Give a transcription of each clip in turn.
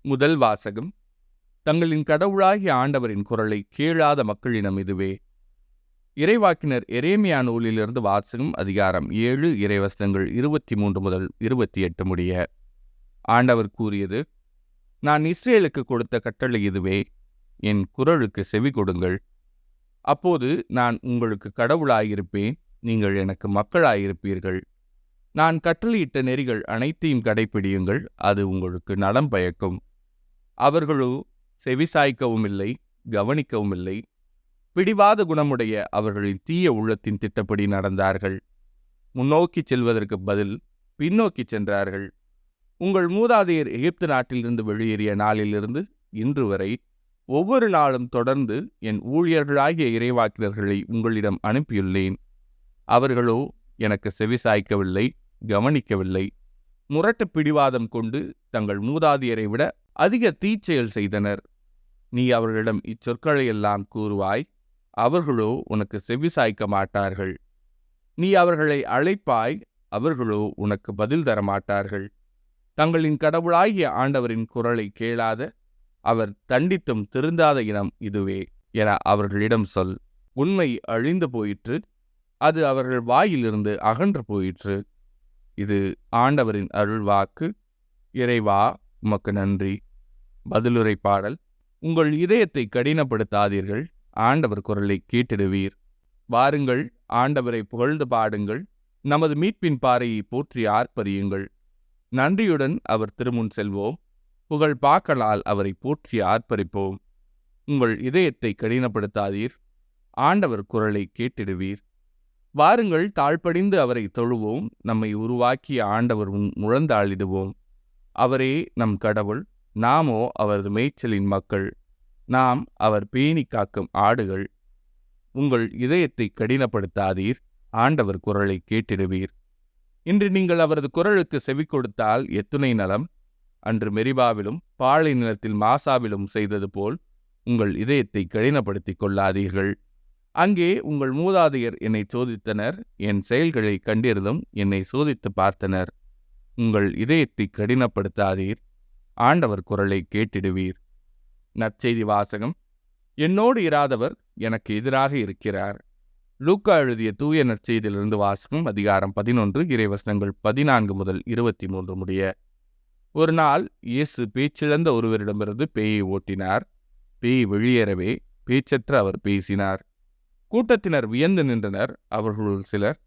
முதல் வாசகம். தங்களின் கடவுளாகிய ஆண்டவரின் குரலை கேளாத மக்களினம் இதுவே. இறைவாக்கினர் எரேமியா நூலிலிருந்து வாசகம். அதிகாரம் 7, இறைவசனங்கள் 23 முதல் 28 முடிய. ஆண்டவர் கூறியது: நான் இஸ்ரேலுக்கு கொடுத்த கட்டளை இதுவே, என் குரலுக்கு செவி கொடுங்கள். அப்போது நான் உங்களுக்கு கடவுளாயிருப்பேன், நீங்கள் எனக்கு மக்களாயிருப்பீர்கள். நான் கட்டளையிட்ட நெறிகள் அனைத்தையும் கடைப்பிடியுங்கள், அது உங்களுக்கு நலம் பயக்கும். அவர்களோ செவிசாய்க்கவும் இல்லை, கவனிக்கவும் இல்லை. பிடிவாத குணமுடைய அவர்களின் தீய உள்ளத்தின் திட்டப்படி நடந்தார்கள். முன்னோக்கி செல்வதற்கு பதில் பின்னோக்கி சென்றார்கள். உங்கள் மூதாதையர் எகிப்து நாட்டிலிருந்து வெளியேறிய நாளிலிருந்து இன்று வரை ஒவ்வொரு நாளும் தொடர்ந்து என் ஊழியர்களாகிய இறைவாக்கினர்களை உங்களிடம் அனுப்பியுள்ளேன். அவர்களோ எனக்கு செவிசாய்க்கவில்லை, கவனிக்கவில்லை. முரட்டு பிடிவாதம் கொண்டு தங்கள் மூதாதையரை விட அதிக தீச்செயல் செய்தனர். நீ அவர்களிடம் இச்சொற்களையெல்லாம் கூறுவாய், அவர்களோ உனக்கு செவிசாய்க்க மாட்டார்கள். நீ அவர்களை அழைப்பாய், அவர்களோ உனக்கு பதில் தரமாட்டார்கள். தங்களின் கடவுளாகிய ஆண்டவரின் குரலை கேளாத, அவர் தண்டித்தும் திருந்தாத இனம் இதுவே என அவர்களிடம் சொல். உண்மை அழிந்து போயிற்று, அது அவர்கள் வாயிலிருந்து அகன்று போயிற்று. இது ஆண்டவரின் அருள்வாக்கு. இறைவா, உமக்கு நன்றி. பதிலுரை பாடல். உங்கள் இதயத்தை கடினப்படுத்தாதீர்கள், ஆண்டவர் குரலை கேட்டிடுவீர். வாருங்கள், ஆண்டவரை புகழ்ந்து பாடுங்கள், நமது மீட்பின் பாறையை போற்றி ஆர்ப்பரியுங்கள். நன்றியுடன் அவர் திருமுன் செல்வோம், புகழ் பாக்களால் அவரை போற்றி ஆர்ப்பரிப்போம். உங்கள் இதயத்தை கடினப்படுத்தாதீர், ஆண்டவர் குரலை கேட்டிடுவீர். வாருங்கள், தாழ்படிந்து அவரை தொழுவோம், நம்மை உருவாக்கிய ஆண்டவர் முழந்தாளிடுவோம். அவரே நம் கடவுள், நாமோ அவரது மேய்ச்சலின் மக்கள். நாம் அவர் பேணி காக்கும் ஆடுகள். உங்கள் இதயத்தை கடினப்படுத்தாதீர், ஆண்டவர் குரலை கேட்டிடுவீர். இன்று நீங்கள் அவரது குரலுக்கு செவி கொடுத்தால் எத்துணை நலம். அன்று மெரிபாவிலும் பாலை நிலத்தில் மாசாவிலும் செய்தது போல் உங்கள் இதயத்தை கடினப்படுத்திக் கொள்ளாதீர்கள். அங்கே உங்கள் மூதாதையர் என்னை சோதித்தனர், என் செயல்களை கண்டிருந்தும் என்னை சோதித்து பார்த்தனர். உங்கள் இதயத்தை கடினப்படுத்தாதீர், ஆண்டவர் குரலை கேட்டிடுவீர். நற்செய்தி வாசகம். என்னோடு இராதவர் எனக்கு எதிராக இருக்கிறார். லூக்கா எழுதிய தூய நற்செய்தியிலிருந்து வாசகம். அதிகாரம் 11, இறைவசனங்கள் 14 முதல் 23 முடிய. ஒரு நாள் இயேசு பேச்சிழந்த ஒருவரிடமிருந்து பேயை ஓட்டினார். பேய் வெளியேறவே பேச்சற்ற அவர் பேசினார். கூட்டத்தினர் வியந்து நின்றனர். அவர்களுள் சிலர்,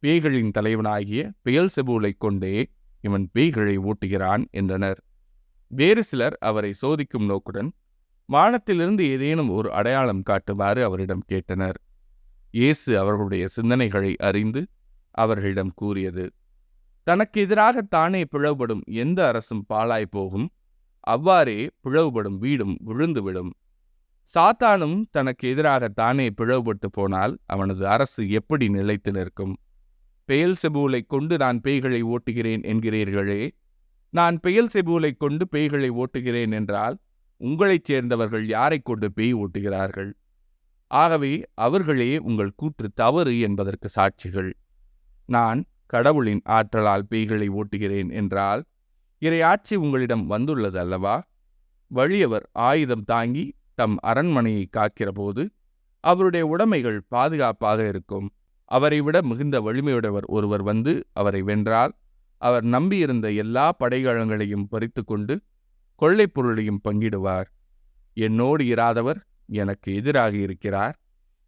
பேய்களின் தலைவனாகிய பெயல்செபூலை கொண்டே இவன் பேய்களை ஓட்டுகிறான் என்றனர். வேறு சிலர் அவரை சோதிக்கும் நோக்குடன் வானத்திலிருந்து ஏதேனும் ஒரு அடையாளம் காட்டுமாறு அவரிடம் கேட்டனர். இயேசு அவர்களுடைய சிந்தனைகளை அறிந்து அவர்களிடம் கூறியது: தனக்கு எதிராக தானே பிளவுபடும் எந்த அரசும் பாழாய் போகும், அவ்வாறே பிளவுபடும் வீடும் விழுந்துவிடும். சாத்தானும் தனக்கு எதிராக தானே பிளவுபட்டு போனால் அவனது அரசு எப்படி நிலைத்து நிற்கும்? பெயல்செபூலை கொண்டு நான் பேய்களை ஓட்டுகிறேன் என்கிறீர்களே. நான் பெயல்செபூலை கொண்டு பேய்களை ஓட்டுகிறேன் என்றால் உங்களைச் சேர்ந்தவர்கள் யாரை கொண்டு பேய் ஓட்டுகிறார்கள்? ஆகவே அவர்களே உங்கள் கூற்று தவறு என்பதற்கு சாட்சிகள். நான் கடவுளின் ஆற்றலால் பேய்களை ஓட்டுகிறேன் என்றால் இறையாட்சி உங்களிடம் வந்துள்ளது அல்லவா? வலியவர் ஆயுதம் தாங்கி தம் அரண்மனையை காக்கிற போது அவருடைய உடைமைகள் பாதுகாப்பாக இருக்கும். அவரை விட மிகுந்த வலிமையுடையவர் ஒருவர் வந்து அவரை வென்றால் அவர் நம்பியிருந்த எல்லா படைகளங்களையும் பறித்து கொண்டு கொள்ளைப் பொருளையும் பங்கிடுவார். என்னோடு இராதவர் எனக்கு எதிராக இருக்கிறார்.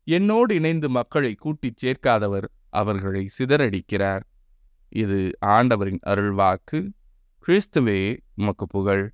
என்னோடு இணைந்து மக்களை கூட்டிச் சேர்க்காதவர் அவர்களை சிதறடிக்கிறார். இது ஆண்டவரின் அருள்வாக்கு. கிறிஸ்துவே, உமக்கு புகழ்.